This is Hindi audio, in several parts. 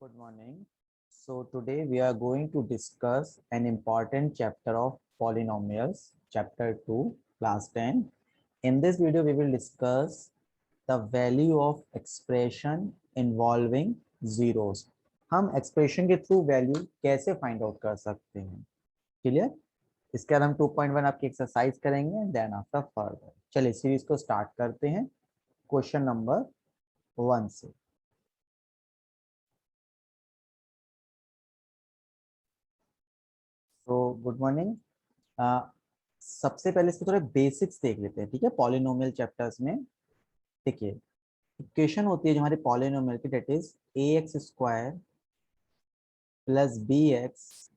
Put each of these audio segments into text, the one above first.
Good morning. So today we are going to discuss an important chapter of polynomials, chapter 2, class 10. In this video, we will discuss the value of expression involving zeros. हम expression के through value कैसे find out कर सकते हैं? Clear? इसके बाद हम 2.1 आपकी एक्सरसाइज करेंगे, देन आफ्टर फर्दर। चलिए सीरीज को स्टार्ट करते हैं क्वेश्चन नंबर 1 से। तो गुड मॉर्निंग। सबसे पहले इसके थोड़े बेसिक्स देख लेते हैं, ठीक है। पॉलिनोमियल चैप्टर्स में देखिए इक्वेशन होती है जो हमारे पॉलिनोमियल की, that is ax square plus bx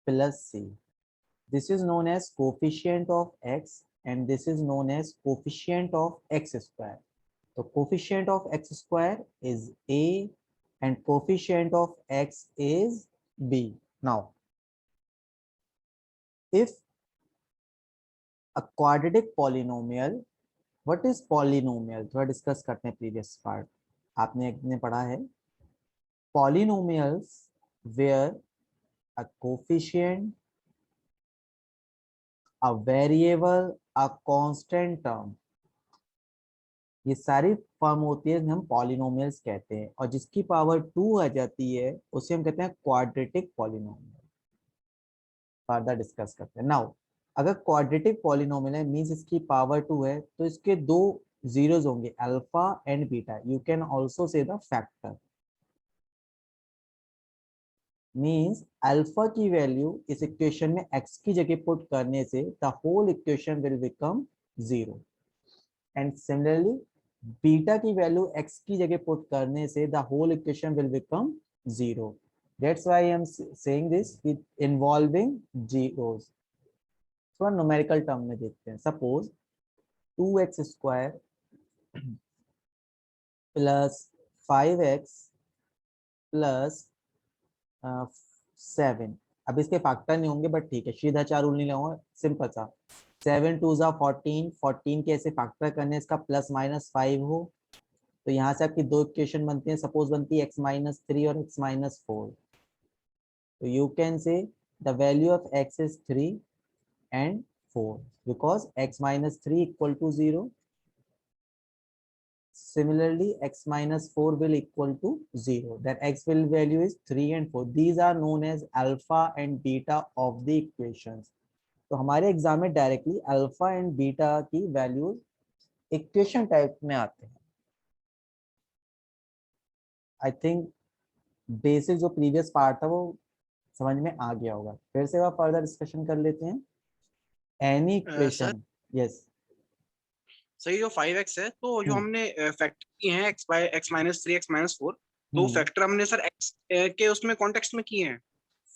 plus c। This is known as coefficient of x and this is known as coefficient of x square. तो coefficient of x square is a and coefficient of x is b। Now if a quadratic polynomial, what is polynomial? थोड़ा डिस्कस करते हैं प्रीवियस पार्ट। आपने पढ़ा है polynomials where a coefficient, a variable, a constant term, ये सारी फॉर्म होती है हम पॉलिनोमियल्स कहते हैं, और जिसकी पावर 2 आ जाती है उसे हम कहते हैं क्वाड्रेटिक पॉलिनोमियल। फर्दर डिस्कस करते हैं। नाउ अगर क्वाड्रेटिक पॉलिनोमियल है मींस इसकी पावर 2 है, तो इसके दो जीरोस होंगे, alpha and beta. You can also say the factor, means alpha की वैल्यू इस इक्वेशन में x की जगह पुट करने से the whole equation will become 0, and similarly beta की वैल्यू x की जगह पुट करने से the whole equation will become 0। That's why I am saying this with involving zeros. थोड़ा न्यूमेरिकल टर्म में देखते हैं। Suppose 2x square plus 5x plus 7। अब इसके फैक्टर नहीं होंगे, बट ठीक है, सीधा चार रूल नहीं लगाऊंगा, सिंपल सा। 7 2 जा 14, 14 के ऐसे फैक्टर करने इसका प्लस माइनस 5 हो, तो यहाँ से आपकी दो इक्वेशन बनती है। सपोज बनती है x माइनस 3 और x माइनस 4। तो यू कैन से the value of x is 3 and 4 because x minus 3 equal to 0. Similarly, x minus 4 will equal to 0. Then x will value is 3 and 4. These are known as alpha and beta of the equations. तो हमारे एग्जाम में डायरेक्टली अल्फा एंड बीटा की वैल्यूज इक्वेशन टाइप में आते हैं। आई थिंक बेसिक जो प्रीवियस पार्ट था वो समझ में आ गया होगा। फिर से वह फर्दर डिस्कशन कर लेते हैं। एनी इक्वेशन, यस सही। जो 5x है तो जो हमने फैक्टर किए हैं x माइनस 3 x माइनस 4, तो फैक्टर हमने सर x के उसमें कॉन्टेक्स्ट में किए हैं।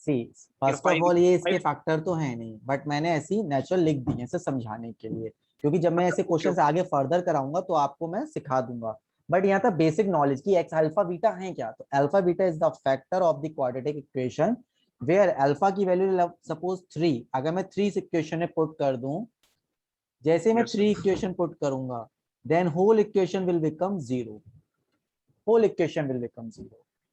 सी फर्स्ट ऑफ ऑल ये इसके फैक्टर तो है नहीं, बट मैंने ऐसी नेचुरल लिख दी है इसे समझाने के लिए, क्योंकि जब मैं ऐसे क्वेश्चंस आगे फर्दर कराऊंगा तो आपको मैं सिखा दूंगा। बट यहाँ तक बेसिक नॉलेज की एक्स अल्फा बीटा है क्या। तो alpha beta is the factor of the quadratic equation where alpha की वैल्यू सपोज 3। अगर मैं 3 इस इक्वेशन में पुट कर दूं, जैसे मैं 3 इक्वेशन पुट करूंगा, then whole equation will become 0। Whole equation will become 0।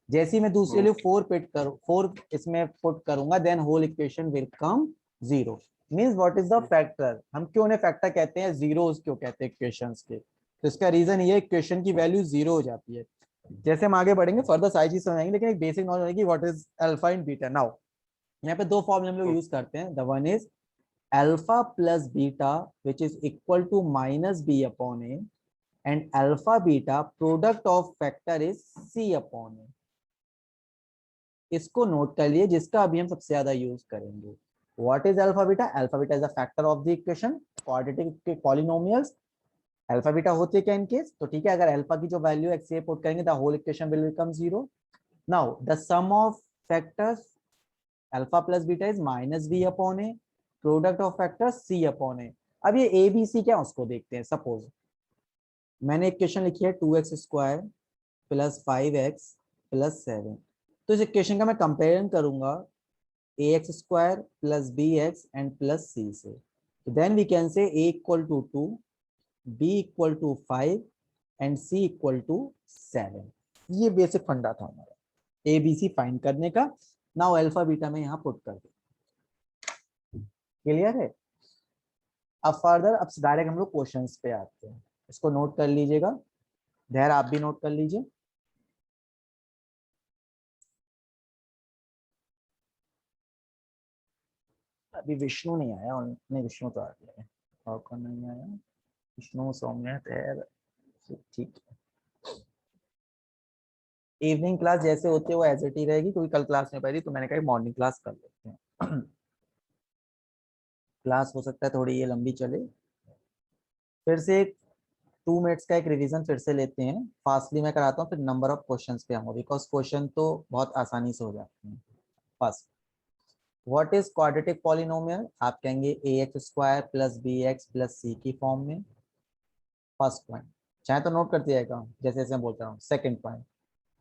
जैसे ही मैं दूसरे लिए 4 इसमें पुट करूंगा, then whole equation will come 0। Means what is the factor. हम क्यों उन्हें फैक्टर कहते हैं, जीरोस क्यों कहते हैं इक्वेशंस के। तो इसका रीजन ये इक्वेशन की वैल्यू 0 हो जाती है। जैसे हम आगे बढ़ेंगे फर्दर सारी चीज समझाएंगे, लेकिन एक बेसिक नॉलेज होगी what is alpha and beta. Now यहाँ पे दो फॉर्मूले हम लोग यूज करते हैं। The one is alpha plus beta which is equal to minus b upon a, and alpha beta product of factor is c upon a. इसको नोट कर लिए, जिसका अभी हम सबसे ज्यादा यूज करेंगे। What is alpha beta? Alpha beta is the factor of the equation quadratic polynomials. Alpha beta होते क्या इन केस, तो ठीक है, अगर अल्फा की जो वैल्यू एक्स से पुट करेंगे the whole equation will become 0। Now the sum of factors alpha plus beta is minus b upon a, product of factors c upon a. अब ये ए बी सी क्या उसको देखते हैं। सपोज मैंने इक्वेशन लिखी है 2x square plus 5x plus 7। तो इस इक्वेशन का मैं कंपेरिजन करूंगा ax square plus bx and plus c से। Then we can say a equal to 2, b equal to 5 and c equal to 7। ये बेसिक फंडा था हमारा। ABC फाइंड करने का। नाउ अल्फा बीटा में यहाँ पुट कर दे। क्लियर है? अब फर्दर अब डायरेक्ट हम लोग क्वेश्चंस पे आते हैं। इसको नोट कर लीजिएगा, धैर्य आप भी नोट कर लीजिए। अभी विष्णु नहीं आया, नहीं विष्णु तो आ गया है, और कौन नहीं आया? विष्णु, सौम्य, धैर्य, ठीक है। इवनिंग क्लास जैसे होती है वो एज इट ही रहेगी, क्योंकि कल क्लास नहीं पाई थी तो मैंने कहा मॉर्निंग क्लास कर लेते हैं। क्लास हो सकता है थोड़ी ये लंबी चले। फिर से एक 2 मिनट्स का एक रिवीजन फिर से लेते हैं, फास्टली मैं कराता हूँ, फिर नंबर ऑफ क्वेश्चंस पे आऊंगा, बिकॉज क्वेश्चन तो बहुत आसानी से हो जाते हैं। First, what is quadratic polynomial? आप कहेंगे ax² + bx + c की फॉर्म में। फर्स्ट पॉइंट, चाहे तो नोट करते जाएगा जैसे जैसे मैं बोलता हूँ। Second point,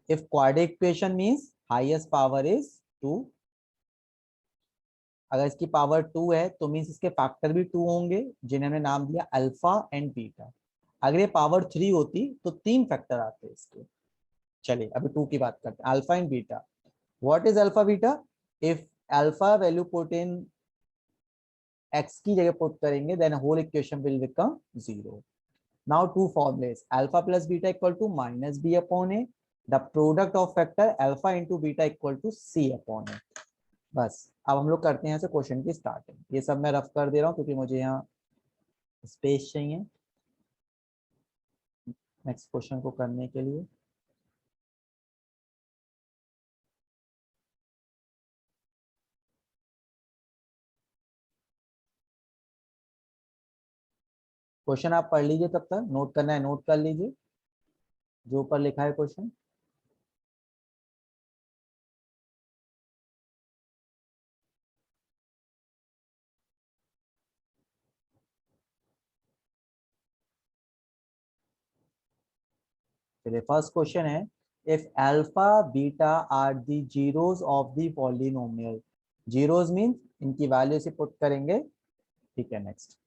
if quadratic equation means highest power is 2, अगर इसकी पावर 2 है तो मींस इसके फैक्टर भी 2 होंगे, जिन्हें हमने नाम दिया अल्फा एंड बीटा। अगर ये पावर 3 होती तो 3 फैक्टर आते इसके। चलिए अभी 2 की बात करते हैं, alpha and beta. What is alpha beta? If alpha value put in x की जगह पुट करेंगे then whole equation will become 0। Now two formulas, alpha plus beta equal to minus b upon a, the product of factor alpha into beta equal to c upon a. बस अब हम लोग करते हैं यहाँ से क्वेश्चन की स्टार्टिंग। ये सब मैं रफ कर दे रहा हूँ क्योंकि मुझे यहाँ स्पेस चाहिए नेक्स्ट क्वेश्चन को करने के लिए। क्वेश्चन आप पढ़ लीजिए, तब तक नोट करना है नोट कर लीजिए जो ऊपर लिखा है क्वेश्चन। चलिए फर्स्ट क्वेश्चन है, if alpha beta are the zeros of the polynomial. Zeros means इनकी वैल्यू से पुट करेंगे, ठीक है। Next,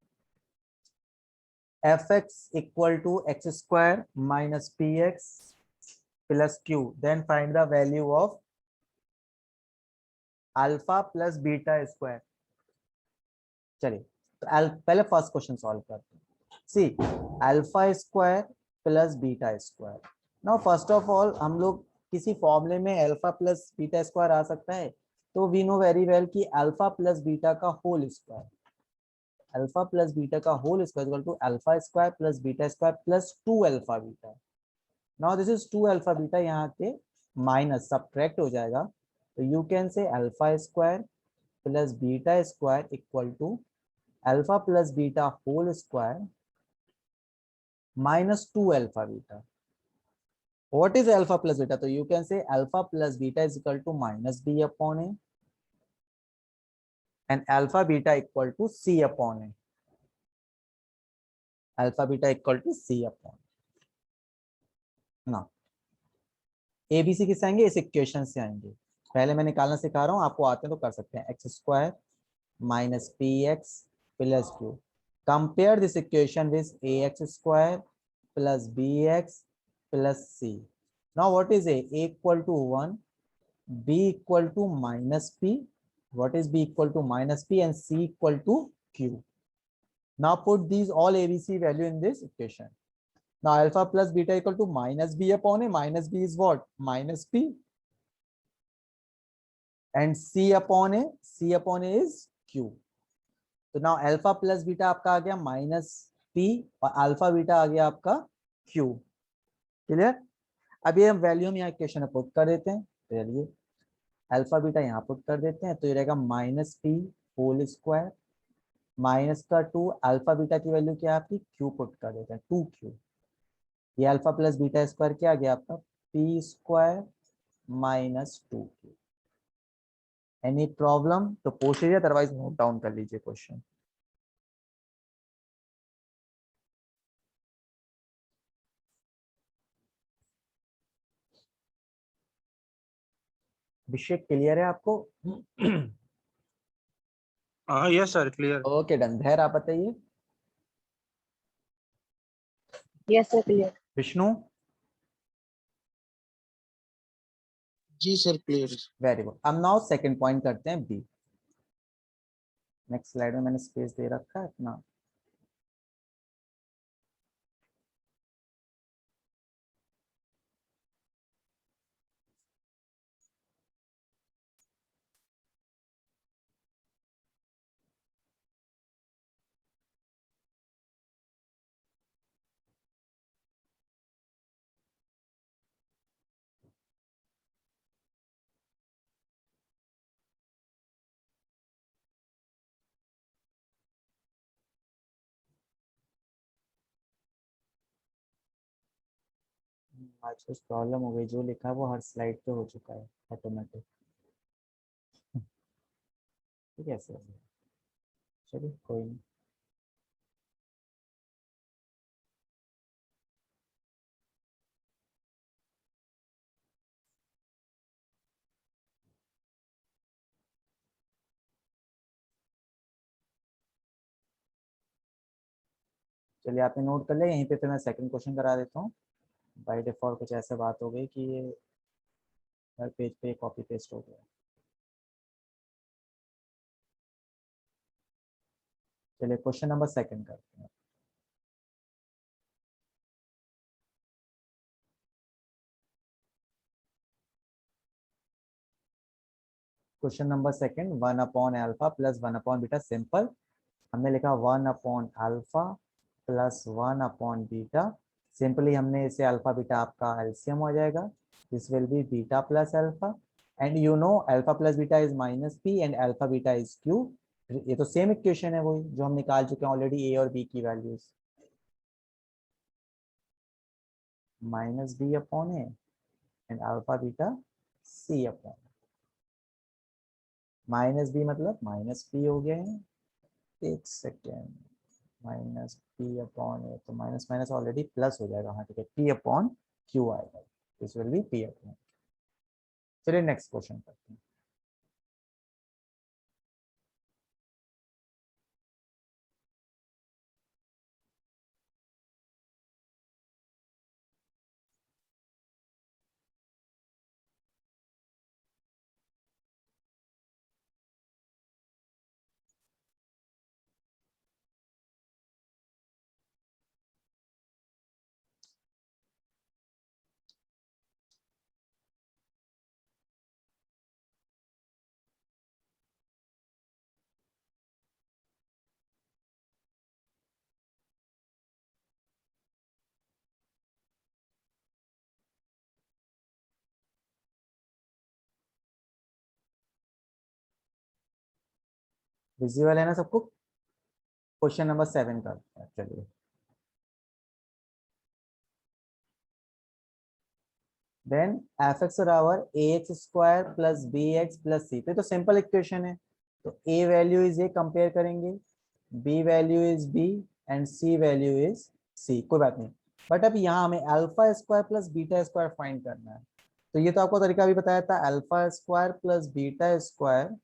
fx equal to x² minus px plus q, then find the value of alpha plus beta square. चलिए तो पहले फर्स्ट क्वेश्चन सॉल्व करते हैं। See, alpha square plus beta square. Now first of all हम लोग किसी फॉर्मूले में अल्फा प्लस बीटा स्क्वायर आ सकता है, तो वी नो वेरी वेल कि अल्फा प्लस बीटा का whole square, alpha plus beta का whole square equal to alpha square plus beta square plus 2 alpha beta. Now this is 2 alpha beta, यहाँ के माइनस सब्ट्रैक्ट हो जाएगा, तो you can say alpha square plus beta square equal to alpha plus beta whole square minus 2 alpha beta. What is alpha plus beta? तो you can say alpha plus beta is equal to minus b upon a and alpha beta equal to c upon a, alpha beta equal to c upon ना। एबीसी किससे आएंगे? इस इक्वेशन से आएंगे। पहले मैं निकालना सिखा रहा हूँ, आपको आते हैं तो कर सकते हैं। x² minus p x plus q, compare this equation with ax² plus bx plus c। Now what is a equal to 1, b equal to minus p, what is b equal to minus p, and c equal to q. Now put these all abc value in this equation. Now alpha plus beta equal to minus b upon a, minus b is what? Minus p, and c upon a is q. तो now alpha plus beta आपका आ गया माइनस p और अल्फा बीटा आ गया आपका q। क्लियर? अभी हम वैल्यू हम यहाँ इक्वेशन में पुट कर देते हैं। चलिए अल्फा बीटा यहाँ पुट कर देते हैं, तो ये रहेगा minus p whole square minus का 2, अल्फा बीटा की वैल्यू क्या है आपकी? q पुट कर देते हैं 2q। ये अल्फा प्लस बीटा स्क्वायर क्या आ गया आपका? p² minus 2q। Any problem तो पूछ लीजिए, अदरवाइज नोट डाउन कर लीजिए क्वेश्चन। अभिषेक क्लियर है आपको? Yes sir, clear. Okay done. Dhairya आप बताइए। Yes sir, clear. विष्णु? जी सर क्लियर। Very good. अब नाउ सेकंड पॉइंट करते हैं बी। नेक्स्ट स्लाइड में मैंने स्पेस दे रखा है अपना। आज कुछ प्रॉब्लम हो गई, जो लिखा है वो हर स्लाइड पे हो चुका है ऑटोमेटिक। ठीक है सर, चलिए कोई नहीं। चलिए आपने नोट कर लिया, यहीं पे फिर मैं सेकंड क्वेश्चन करा देता हूँ। बाय डिफॉल्ट कुछ ऐसे बात हो गई कि ये हर पेज पे कॉपी पेस्ट हो गया। चलिए क्वेश्चन नंबर सेकंड करते हैं। Question number second, one by alpha plus one by beta simple. हमने लिखा 1/अल्फा प्लस 1/बीटा। सिंपली हमने इसे अल्फा बीटा आपका एलसीएम हो जाएगा। This will be beta plus alpha, and you know alpha plus beta is minus P and alpha beta is Q. ये तो सेम इक्वेशन है वही जो हम निकाल चुके हैं ऑलरेडी, ए और बी की values. Minus b upon a and alpha beta c upon. Minus b मतलब माइनस पी हो गया है। एक second, minus p upon a, तो माइनस माइनस ऑलरेडी प्लस हो जाएगा। हाँ ठीक है, पी अपॉन क्यू आएगा। This will B P upon. चलिए नेक्स्ट क्वेश्चन करते हैं। विजुअल है ना सबको? क्वेश्चन नंबर 7 करते हैं। चलिए, देन एफ एक्स बराबर a x square plus b x plus c. तो सिंपल इक्वेशन है, तो a value is a compare करेंगे, b value is b and c value is c. कोई बात नहीं, बट अब यहाँ हमें alpha square plus beta square find करना है। तो ये तो आपको तरीका भी बताया था, alpha square plus beta square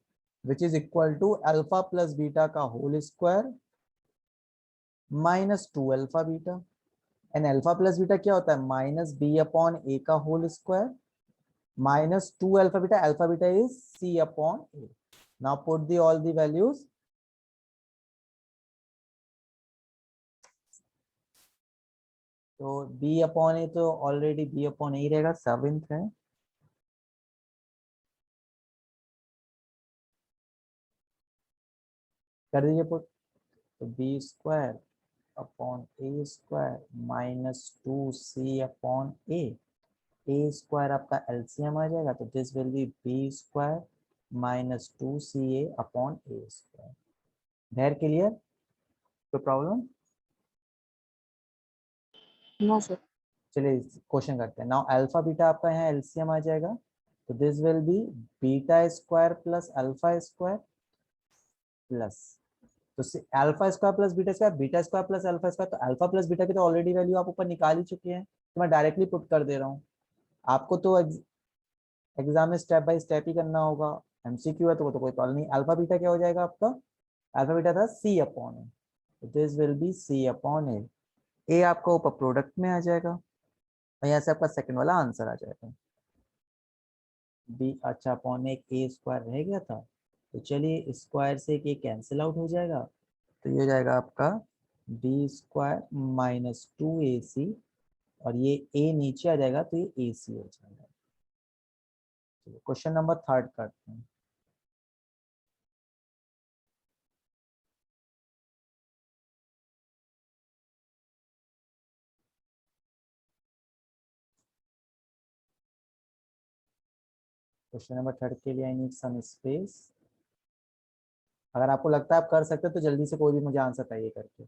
which is equal to alpha plus beta का whole square minus 2 alpha beta. And alpha plus beta क्या होता है? माइनस बी अपॉन ए का whole square minus 2 alpha beta. Alpha beta is c upon a. Now put the all the values. तो बी अपॉन ए तो ऑलरेडी बी अपॉन ए रहेगा, 7th है। कर दीजिए पुट। तो b square upon a square minus 2 c upon a. A square आपका एलसीएम आ जाएगा, तो this will be b square minus 2 c a upon a square. There clear? कोई प्रॉब्लम? No sir. चलिए क्वेश्चन करते हैं। नाउ अल्फा बीटा आपका यहाँ एलसीएम आ जाएगा, तो this will be beta square plus alpha square plus, तो alpha square plus beta square plus alpha square. तो अल्फा प्लस बीटा की तो ऑलरेडी वैल्यू आप ऊपर निकाल ही चुके हैं, तो मैं डायरेक्टली पुट कर दे रहा हूँ। आपको तो एग्जाम में स्टेप बाय स्टेप ही करना होगा, एमसीक्यू है तो वो तो कोई प्रॉब्लम नहीं। अल्फा बीटा क्या हो जाएगा आपका? अल्फा बीटा था c upon a, this will be c upon a. ए आपका ऊपर प्रोडक्ट में आ जाएगा और यहाँ से आपका सेकंड वाला आंसर आ जाएगा। बी, अच्छा अपॉन एक ए स्क्वायर रह गया था, तो चलिए स्क्वायर से ये कैंसिल आउट हो जाएगा, तो ये हो जाएगा आपका बी स्क्वायर माइनस 2ac, और ये a नीचे आ जाएगा तो ये ac हो जाएगा। चलिए क्वेश्चन नंबर 3 करते हैं। क्वेश्चन नंबर 3 के लिए आई नीड सम स्पेस। अगर आपको लगता है आप कर सकते हो तो जल्दी से कोई भी मुझे आंसर चाहिए करके।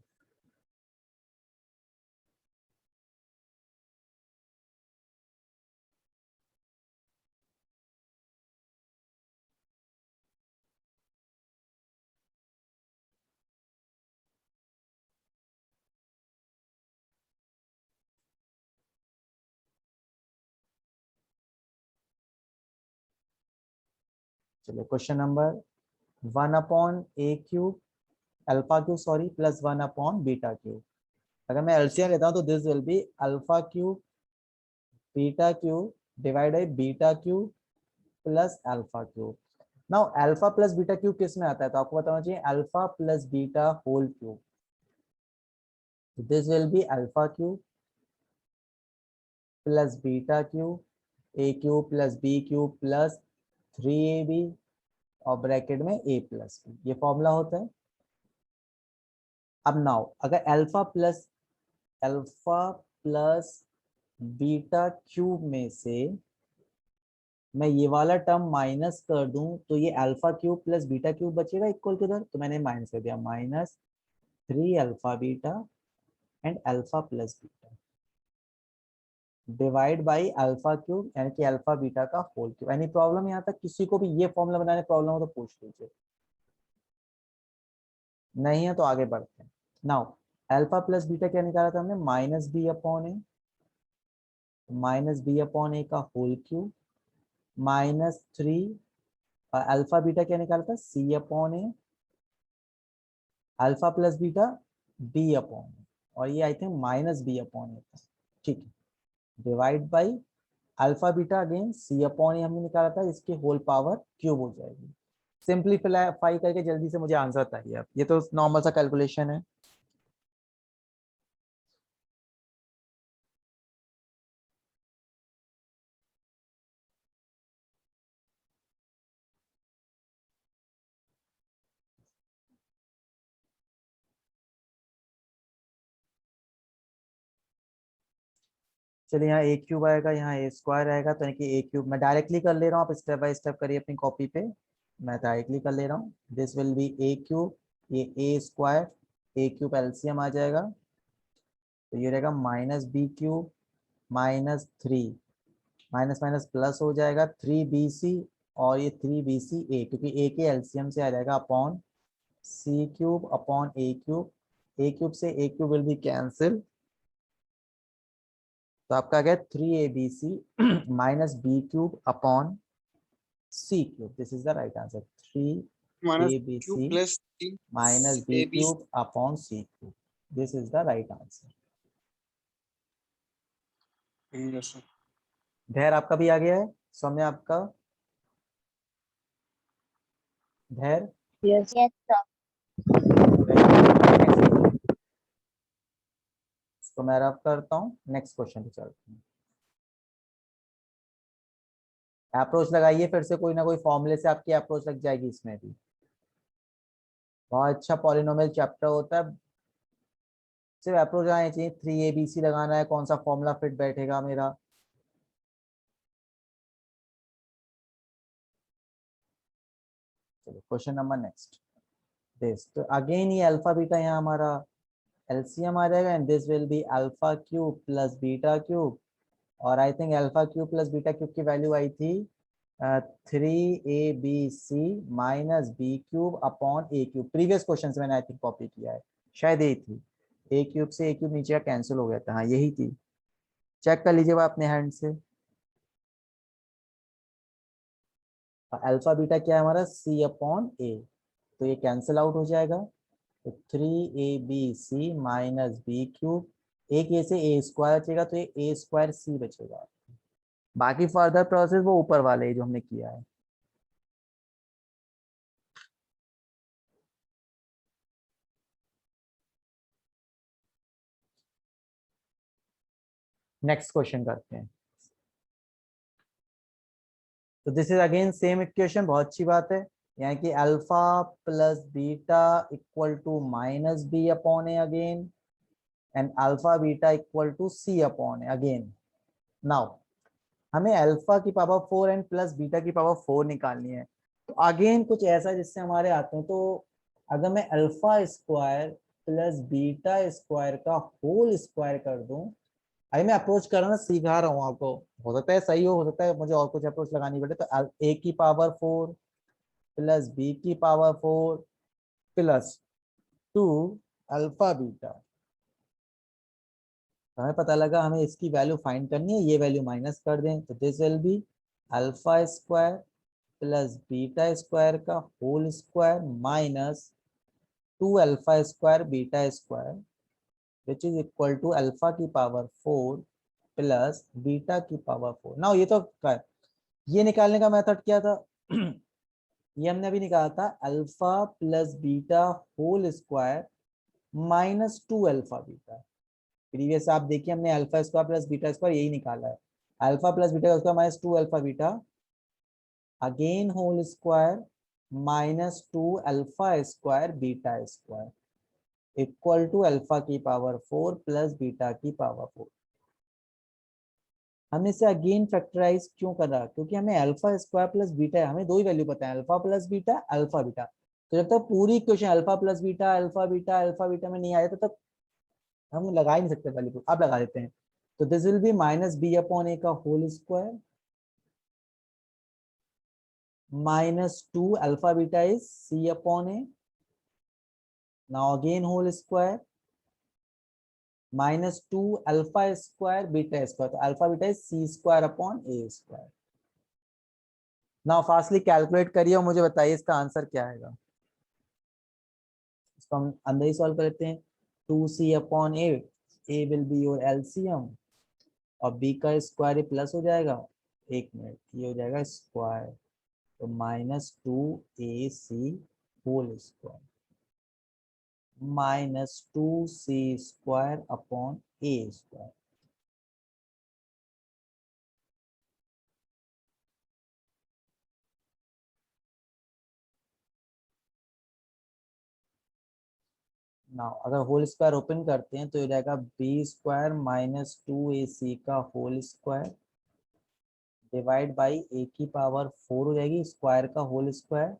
चलिए question number 1/a³ alpha cube sorry plus one by beta cube. अगर मैं एलसीएम लेता हूँ तो this will be alpha cube beta cube divide by beta cube plus alpha cube. Now alpha plus beta cube किस में आता है, तो आपको बताना चाहिए alpha plus beta whole cube. This will be alpha cube plus beta cube a cube plus b cube plus 3ab और ब्रैकेट में a प्लस बी, ये फॉर्मूला होता है। अब नाउ अगर अल्फा प्लस बीटा क्यूब में से मैं ये वाला टर्म माइनस कर दूं तो ये alpha cube plus beta cube बचेगा इक्वल के उधर, तो मैंने माइनस कर दिया minus 3 alpha beta and alpha plus beta divide by alpha cube यानी कि अल्फा बीटा का होल क्यूब। एनी प्रॉब्लम यहाँ तक, किसी को भी ये फॉर्मूला बनाने प्रॉब्लम हो तो पूछ लीजिए, नहीं है तो आगे बढ़ते हैं। नाउ अल्फा प्लस बीटा क्या निकाला था हमने, -b/a का होल क्यूब -3 और अल्फा बीटा क्या निकाला था c/a, alpha plus beta b/a, और ये आई थिंक -b/a था, ठीक है, divide by alpha beta again c/a हमने निकाला था, इसकी होल पावर क्यूब हो जाएगी। सिंप्लीफाई करके जल्दी से मुझे आंसर बताइए आप, ये तो नॉर्मल सा कैलकुलेशन है। चलिए यहाँ ए क्यूब आएगा, यहाँ ए स्क्वायर आएगा, तो यानी कि ए क्यूब मैं डायरेक्टली कर ले रहा हूँ, आप स्टेप बाय स्टेप करिए अपनी कॉपी पे, मैं डायरेक्टली कर ले रहा हूँ। This will B A cube, ये ए स्क्वायर, ए क्यूब एलसीएम आ जाएगा, तो ये रहेगा -b³ -3 माइनस माइनस प्लस हो जाएगा 3bc, और ये 3bc क्योंकि a के एलसीएम से आ जाएगा अपॉन c³ अपॉन a³ से a³ विल बी कैंसिल, तो आपका आ गया 3abc -b³ upon c³। This is the right answer, -q 3abc plus -b³ upon c³। This is the right answer. धैर्य आपका भी आ गया है, सौम्य आपका, धैर्य Yes, yes, sir. तो मैं रब करता हूँ, नेक्स्ट क्वेश्चन पे चलते हैं। अप्रोच लगाइए फिर से, कोई ना कोई फॉर्मूले से आपकी अप्रोच लग जाएगी इसमें भी। बहुत अच्छा पॉलिनोमियल चैप्टर होता है, सिर्फ अप्रोच आना चाहिए, 3abc लगाना है, कौन सा फॉर्मूला फिट बैठेगा मेरा। चलिए क्वेश्चन नंबर नेक्स्ट दिस, तो अगेन ये अल्फा बीटा यहाँ हमारा एलसीएम आ जाएगा, and this will be alpha cube plus beta cube, और I think alpha cube plus beta cube की वैल्यू आई थी 3abc -b³ upon a³। Previous question से मैंने आई थिंक कॉपी किया है, शायद यही थी, a³ से a³ नीचे का कैंसिल हो गया था, हाँ यही थी, चेक कर लीजिएगा अपने हैंड से। अल्फा बीटा क्या है हमारा c/a, तो ये कैंसिल आउट हो जाएगा, तो 3abc -b³, एक ये से a स्क्वायर बचेगा, तो ये a² c बचेगा, बाकी फर्दर प्रोसेस वो ऊपर वाले ही जो हमने किया है। नेक्स्ट क्वेश्चन करते हैं। तो this is again same equation, बहुत अच्छी बात है। यानी कि alpha plus beta equal to minus b upon a again, and alpha beta equal to c upon a again. Now हमें अल्फा की पावर 4 एंड प्लस बीटा की पावर 4 निकालनी है। तो अगेन कुछ ऐसा जिससे हमारे आते हैं। तो अगर मैं alpha square plus beta square का होल स्क्वायर कर दूं, अभी मैं अप्रोच करना सिखा रहा हूँ आपको, हो सकता है सही हो सकता है मुझे और कुछ अप्रोच लगानी पड़े। तो ए की पावर 4 प्लस बी की पावर 4 प्लस 2 अल्फा बीटा। हमें पता लगा हमें इसकी वैल्यू फाइंड करनी है, ये वैल्यू माइनस कर दें तो this will be alpha square plus beta square का whole square minus 2 alpha square beta square which is equal to alpha की पावर 4 प्लस बीटा की पावर 4। नाउ ये तो ये निकालने का मेथड क्या था? ये हमने अभी निकाला था alpha plus beta whole square minus 2 alpha beta. Previous आप देखिए हमने alpha square plus beta square यही निकाला है, alpha plus beta square minus 2 alpha beta again whole square minus 2 alpha square beta square equal to alpha की पावर 4 प्लस बीटा की पावर 4। हमने इसे अगेन फैक्टराइज क्यों करा? क्योंकि हमें अल्फा स्क्वायर प्लस बीटा, हमें दो ही वैल्यू पता है, alpha plus beta alpha beta. तो जब तक पूरी equation alpha plus beta alpha beta में नहीं आया तब तक हम लगा ही नहीं सकते वैल्यू। अब लगा देते हैं। तो this will be minus b upon a का whole square minus 2 alpha beta is c upon a. Now again whole square minus 2 alpha square beta square. तो alpha beta is c square upon a square. Now fastly calculate करिए और मुझे बताइए इसका आंसर क्या आएगा। इसको हम अंदर ही सॉल्व कर लेते हैं। 2c upon a, a will be your LCM और b का स्क्वायर प्लस हो जाएगा, एक मिनट ये हो जाएगा स्क्वायर, तो minus 2ac whole square minus 2c square upon a square. Now अगर होल स्क्वायर ओपन करते हैं तो ये जाएगा बी स्क्वायर माइनस 2ac का whole square divide by a की पावर 4 हो जाएगी स्क्वायर का whole square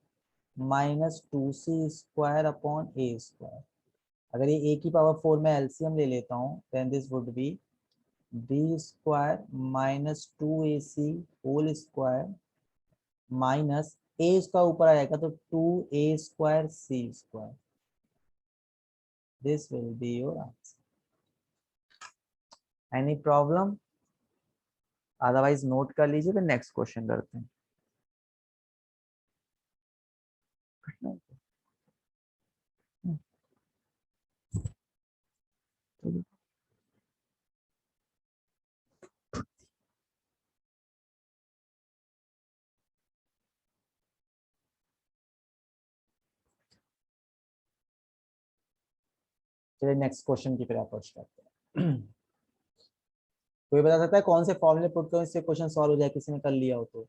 minus 2c square upon a square. अगर ये ए की पावर 4 में एलसीएम ले लेता हूँ then this would be b square minus 2ac whole square minus a इसका ऊपर आ जाएगा तो 2a square c square. This will be your answer. Any problem? Otherwise note कर लीजिए, फिर नेक्स्ट क्वेश्चन करते हैं। चलिए नेक्स्ट क्वेश्चन की फिर अप्रोच करते हैं। कोई बता सकता है कौन से फॉर्मूले पुट करो इससे क्वेश्चन सॉल्व हो जाए, किसी ने कर लिया हो तो?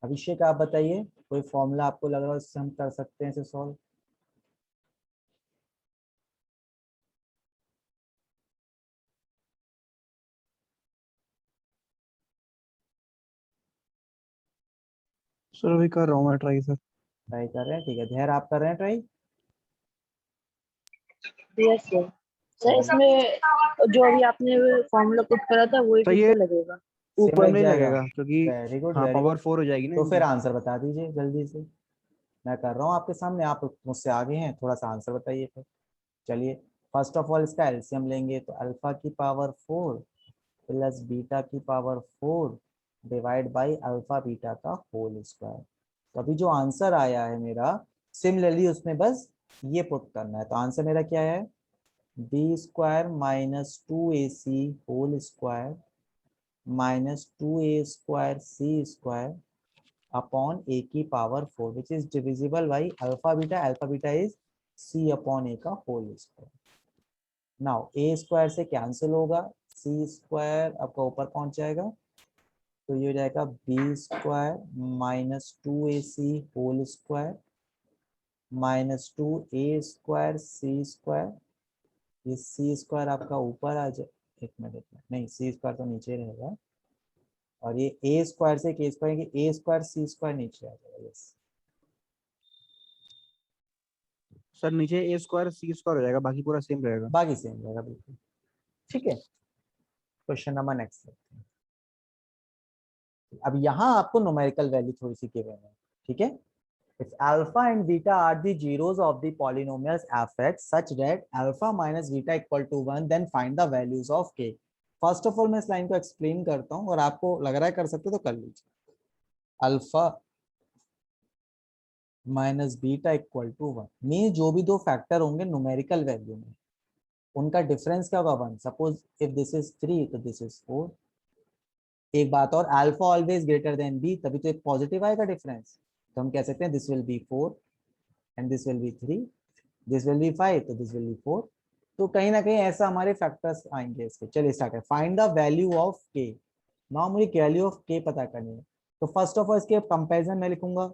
अभिषेक आप बताइए, कोई फॉर्मूला आपको लग रहा है इससे हम कर सकते हैं इसे सॉल्व? सर अभी कर रहा हूँ मैं ट्राई सर। ट्राई कर रहे हैं, ठीक है। धैर्य आप कर रहे हैं ट्राई? Yes sir. सर इसमें जो अभी आपने फॉर्मूला पुट करा था वही तो ठीक ये से लगेगा। ऊपर लग नहीं जाएगा। लगेगा क्योंकि वेरी गुड हाँ वेरी पावर गुड। 4 हो जाएगी ना तो फिर इनकी। आंसर बता दीजिए जल्दी से, मैं कर रहा हूँ आपके सामने, आप मुझसे आगे हैं, थोड़ा सा आंसर बताइए फिर। चलिए फर्स्ट ऑफ ऑल इसका एलसीएम लेंगे तो अल्फा की पावर 4 प्लस बीटा की power 4 divide by alpha beta का होल स्क्वायर। तो अभी जो आंसर आया है मेरा, सिमिलरली उसमें बस ये पुट करना है। तो आंसर मेरा क्या है, b square minus 2ac whole square minus 2a² c square upon a की power 4 which is divisible by alpha beta. Alpha beta is c upon a का whole square. Now a square से कैंसिल होगा, c स्क्वायर आपका ऊपर पहुंच जाएगा, तो ये हो जाएगा b square minus 2ac whole square minus 2a² c square. ये c स्क्वायर आपका ऊपर आ जाए, एक मिनट नहीं, c स्क्वायर तो नीचे रहेगा, और ये a स्क्वायर से k स्क्वायर की a स्क्वायर c स्क्वायर नीचे आ जाएगा। यस सर नीचे ए स्क्वायर सी स्क्वायर हो जाएगा, बाकी पूरा सेम रहेगा। बाकी सेम रहेगा बिल्कुल। ठीक है, क्वेश्चन नंबर नेक्स्ट लेते हैं। अब यहाँ आपको न्यूमेरिकल वैल्यू थोड़ी सी गिवन है। ठीक है, if alpha and beta are the zeros of the polynomials fx such that alpha minus beta equal to 1, then find the values of k। First of all मैं इस लाइन को एक्सप्लेन करता हूँ, और आपको लग रहा है कर सकते तो कर लीजिए। Alpha minus beta equal to 1 mean जो भी दो फैक्टर होंगे न्यूमेरिकल वैल्यू में, उनका डिफरेंस क्या होगा 1। सपोज इफ दिस इज 3 तो दिस इज 4। एक बात और, alpha always greater than b, तभी तो एक पॉजिटिव आएगा डिफरेंस। तो हम कह सकते हैं this will B 4 and this will B 3, this will B 5 तो दिस विल बी 4। तो कहीं ना कहीं ऐसा हमारे फैक्टर्स आएंगे इसके। चलिए स्टार्ट है, फाइंड द वैल्यू ऑफ के। नाउ मुझे वैल्यू ऑफ के पता करनी है। तो फर्स्ट ऑफ ऑल इसके कंपैरिजन में लिखूंगा,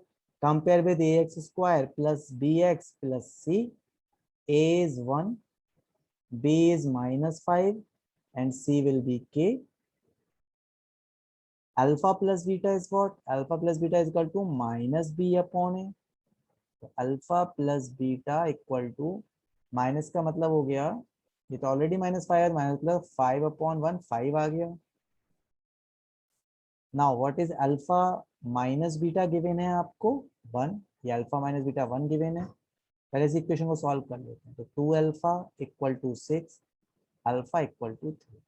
compare with ax square plus bx plus c। a is 1, b is -5 and c will be k। alpha plus beta is what? Alpha plus beta is equal to minus b upon a। तो alpha plus beta equal to, minus का मतलब हो गया, ये तो ऑलरेडी -5 माइनस प्लस 5/1, 5 आ गया। Now what is alpha minus beta given है आपको 1, ये अल्फा माइनस बीटा 1 गिवन है। पहले इस इक्वेशन को सॉल्व कर लेते हैं। तो 2 alpha equal to 6, alpha equal to 3।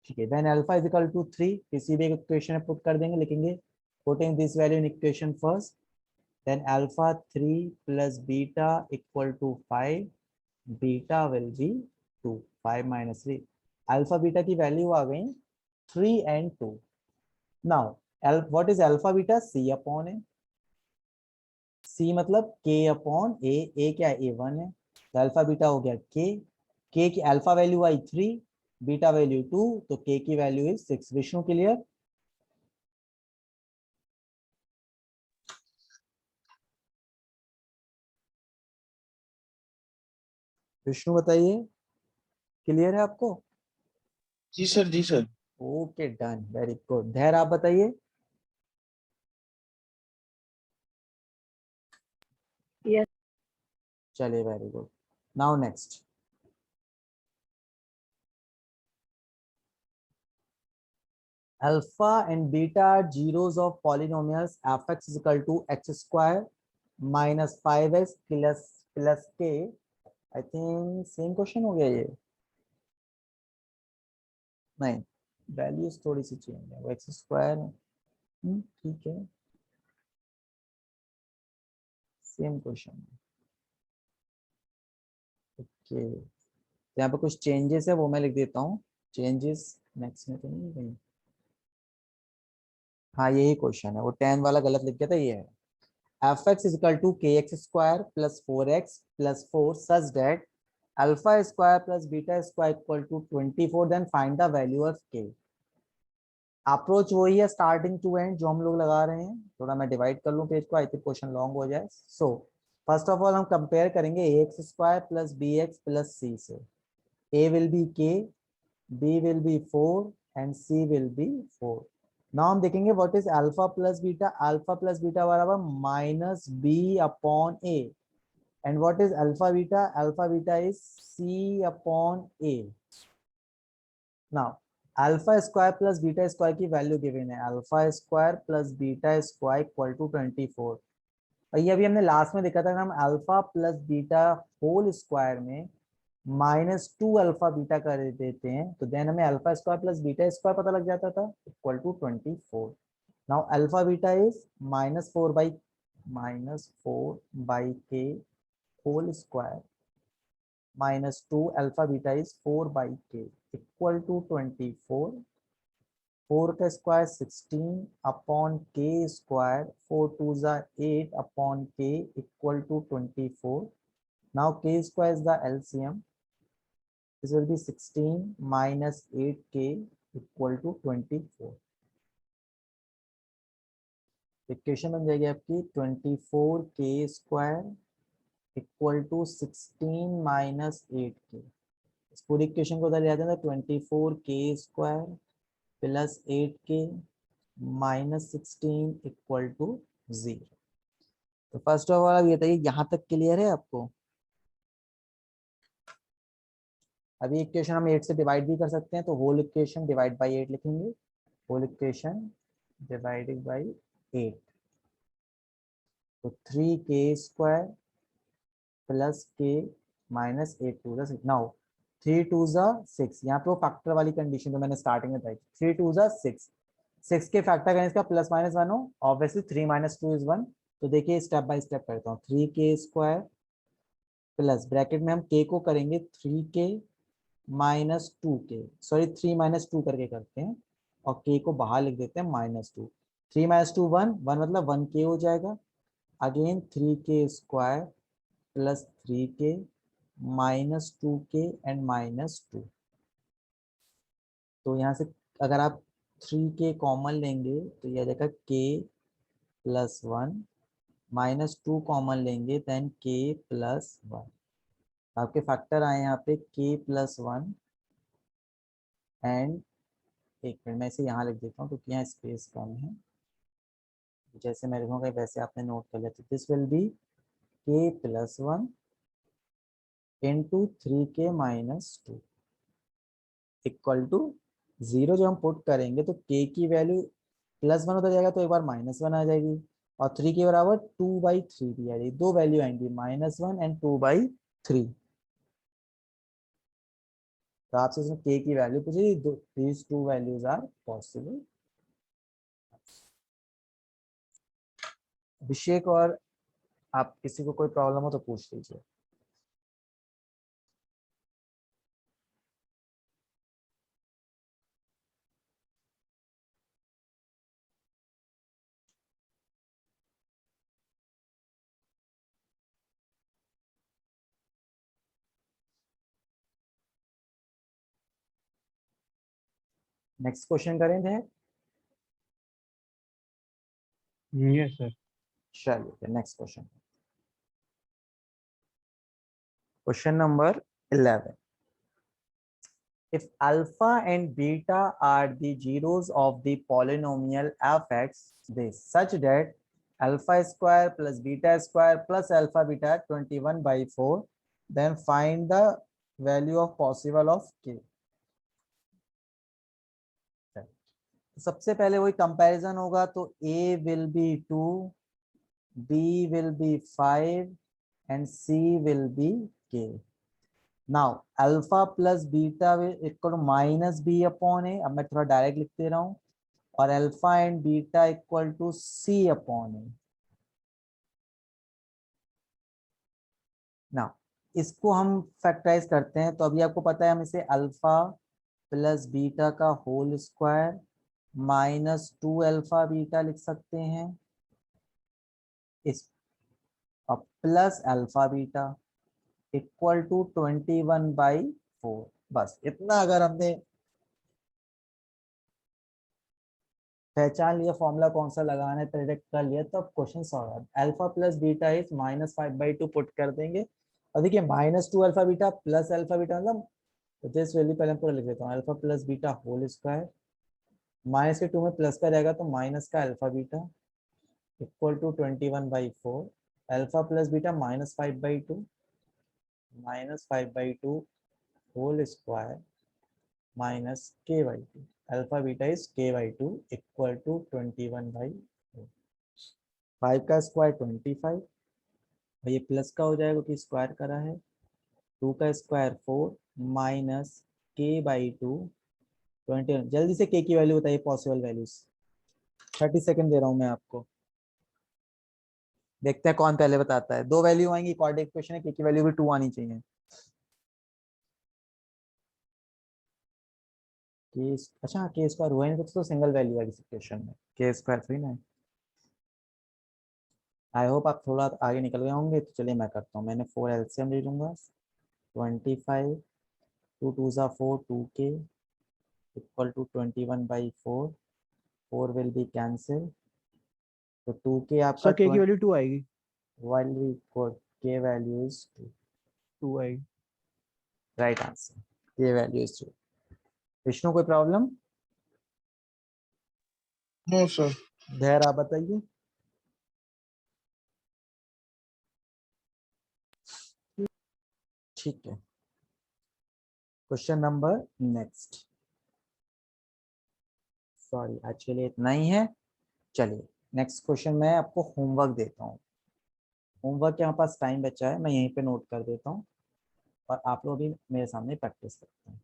ठीक है, then alpha is equal to 3 किसी भी इक्वेशन में पुट कर देंगे, लिखेंगे putting this value in equation first, then alpha 3 plus beta equal to 5, beta will be 2, 5 minus 3, alpha beta की वैल्यू आ गई 3 and 2। now what is alpha beta? c upon a। c मतलब k upon a, a क्या है a1 है, तो अल्फा बीटा हो गया k की अल्फा वैल्यू आई 3, बीटा वैल्यू 2, तो k की वैल्यू इज 6। विष्णु क्लियर? विष्णु बताइए, क्लियर है आपको? जी सर, जी sir. Okay done, very good. Dhairya आप बताइए। Yes. चलिए very good. Now next, alpha and beta are zeros of polynomials fx is equal to x square minus 5x plus k। I think same question हो गया ये, नहीं वैल्यूज थोड़ी सी चेंज है, वो एक्स स्क्वायर ठीक है, सेम क्वेश्चन। ओके, यहाँ पे कुछ चेंजेस है वो मैं लिख देता हूँ। चेंजेस नेक्स्ट में तो नहीं कहीं, हाँ यही क्वेश्चन है, वो 10 वाला गलत लिख गया था, ये है fx is equal to kx square plus 4x plus 4 such that alpha square plus beta square equal to 24, then find the value of k। Approach वही है स्टार्टिंग टू एंड जो हम लोग लगा रहे हैं। थोड़ा मैं डिवाइड कर लूं पेज को, आई थिंक क्वेश्चन लॉन्ग हो जाए। सो फर्स्ट ऑफ ऑल हम कंपेयर करेंगे ax square plus bx plus c से। a will be k, b will be 4 and c will be 4। नाउ हम देखेंगे what is alpha plus beta. Alpha plus beta बराबर minus b upon a, and what is alpha beta? Alpha beta is c upon a. Now alpha square plus beta square की वैल्यू गिवन है, alpha square plus beta square equal to 24। और ये अभी हमने लास्ट में देखा था, हम alpha plus beta whole square में -2 अल्फा बीटा कर देते हैं, तो देन हमें alpha square plus beta square पता लग जाता था equal to 24। Now alpha beta is -4 by k whole square -2 alpha beta is 4 by k equal to 24. 4 का square 16 upon k square 4 2s are 8 upon k equal to 24. Now k square is the LCM. This will be 16 minus 8k equal to 24. Equation बन जाएगी आपकी 24k square equal to 16 minus 8k. इस पूरी इक्वेशन को उधर ले आते हैं तो 24k square plus 8k minus 16 equal to 0. तो फर्स्ट ऑफ ऑल ये बताइए यहाँ तक क्लियर है आपको? अभी इक्वेशन हम 8 से डिवाइड भी कर सकते हैं, तो होल इक्वेशन डिवाइड बाय 8 लिखेंगे. Whole equation divided by 8. तो 3k square plus k minus 8 to the 6. Now 3 2 जा 6. यहाँ पे वो फैक्टर वाली कंडीशन जो मैंने स्टार्टिंग में बताई. 3 2 जा 6. 6 के फैक्टर करें इसका प्लस माइनस 1 हो. Obviously 3 minus 2 is 1. तो देखिए स्टेप बाय स्टेप करता हूँ. 3k स्क्वायर प्लस ब्रैकेट में हम k को करेंगे 3k minus 2k. Sorry 3 minus 2 करके करते हैं और k को बाहर लिख देते हैं -2. 3 माइनस 2 1 मतलब 1k हो जाएगा. Again 3k square plus 3k minus 2k and -2. तो यहाँ से अगर आप 3k कॉमन लेंगे तो यह जाएगा k प्लस 1 -2 कॉमन लेंगे देन k प्लस 1. आपके फैक्टर आए यहाँ पे k प्लस 1 एंड एक मिनट मैं इसे यहाँ लिख देता हूँ क्योंकि यहाँ स्पेस कम है. जैसे मैं लिखूंगा वैसे आपने नोट कर लिया. तो this will be k plus 1 into 3k minus 2 equal to 0. जो हम पुट करेंगे तो k की वैल्यू प्लस 1 होता जाएगा तो एक बार -1 आ जाएगी और 3 के बराबर 2/3 दी जाएगी. दो वैल्यू आएंगी -1 एंड 2/3. तो आपसे इसमें k की वैल्यू पूछी. These two values are possible. Abhishek और आप किसी को कोई प्रॉब्लम हो तो पूछ लीजिए. नेक्स्ट क्वेश्चन करेंगे. Yes sir. चलिए next question. Question number 11. If alpha and beta are the zeros of the polynomial fx, this such that alpha square plus beta square plus alpha beta 21/4, then find the value of possible of k. सबसे पहले वही कंपैरिजन होगा तो a will be 2, b will be 5 and c will be k. Now alpha plus beta equal minus b upon a. अब मैं थोड़ा डायरेक्ट लिख दे रहा हूं. और alpha and beta equal to c upon a. Now इसको हम फैक्टराइज करते हैं. तो अभी आपको पता है हम इसे अल्फा प्लस बीटा का होल स्क्वायर -2 अल्फा बीटा लिख सकते हैं. इस अब plus alpha beta equal to 21/4. बस इतना अगर हमने पहचान लिया फॉर्मूला कौन सा लगाना है प्रेडिक्ट कर लिया तो अब क्वेश्चन सॉल्व है. Alpha plus beta is -5/2 put कर देंगे. और देखिए -2 alpha beta plus alpha beta मतलब तो दिस वैल्यू पहले पूरा लिख देता हूँ. Alpha plus beta whole square minus के 2 में प्लस का रहेगा तो माइनस का alpha beta equal to 21/4. Alpha plus beta -5/2 -5/2 whole square minus k/2. Alpha beta is k/2 equal to 21/4. 5 का स्क्वायर 25 और ये प्लस का हो जाएगा कि स्क्वायर करा है. 2 का स्क्वायर 4 माइनस k/2 21. जल्दी से k की वैल्यू बताइए पॉसिबल वैल्यूज. 30 सेकंड दे रहा हूं मैं आपको, देखते हैं कौन पहले बताता है। 2 वैल्यू आएंगी, क्वाड्रेटिक इक्वेशन है, k की वैल्यू भी 2 आनी चाहिए। के, अच्छा के स्क्वायर हुआ नहीं तो सिंगल वैल्यू है इस इक्वेशन में, के स्क्वायर थ्री ना। आई होप आप थोड़ा आगे निकल गए होंगे। तो चलिए मैं करता हूँ, मैंने 4 एलसीएम ले लूंगा। 25 2 2 ज़ा 4 2k equal to 21/4, 4 will be cancel, तो 2k आपका सर के की वैल्यू 2 आएगी, वैल्यू k वैल्यू इज 2 आएगी। Right answer, k value is 2। Vishnu कोई प्रॉब्लम? No sir. धैर्य आप बताइए। ठीक है, क्वेश्चन नंबर नेक्स्ट। सॉरी आज के लिए इतना ही है। चलिए नेक्स्ट क्वेश्चन मैं आपको होमवर्क देता हूँ। होमवर्क के हमारे पास टाइम बचा है, मैं यहीं पे नोट कर देता हूँ और आप लोग भी मेरे सामने प्रैक्टिस करते हैं।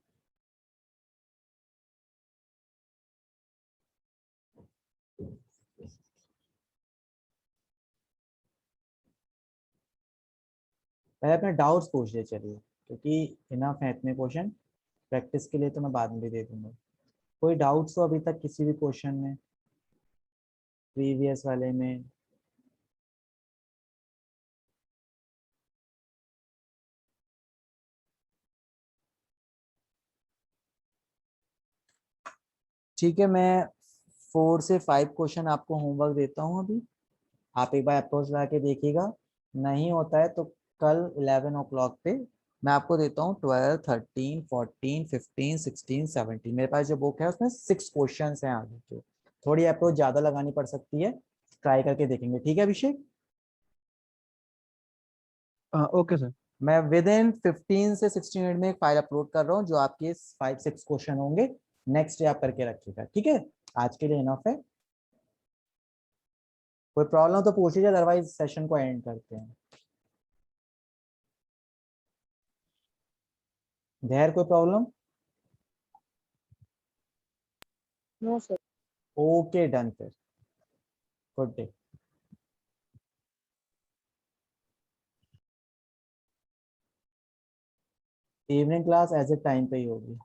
पहले अपने डाउट्स पूछ ले चलिए, क्योंकि इनफ है इतने क्वेश्चन, प्रैक्टिस के लिए तो मैं बाद में भी दे दूंगा। कोई डाउट्स हो अभी तक किसी भी क्वेश्चन में, प्रीवियस वाले में? ठीक है, मैं 4 से 5 क्वेश्चन आपको होमवर्क देता हूँ अभी। आप एक बार अप्रोच लगा के देखिएगा, नहीं होता है तो कल 11 ओ क्लॉक पे मैं आपको देता हूँ 12 13 14 15 16 17। मेरे पास जो बुक है उसमें 6 क्वेश्चन हैं आगे के, थोड़ी अप्रोच ज्यादा लगानी पड़ सकती है, ट्राई करके देखेंगे। ठीक है अभिषेक? Okay sir. मैं विद इन 15 से 16 मिनट में एक फाइल अपलोड कर रहा हूँ जो आपके 5-6 क्वेश्चन होंगे, नेक्स्ट डे आप करके रखिएगा। ठीक है, आज के लिए इनफ है। कोई प्रॉब्लम तो पूछ लीजिए, अदरवाइज सेशन को एंड करते हैं। धैर्य कोई problem? No sir. Okay done फिर, good day. Evening class as a time पे ही होगी।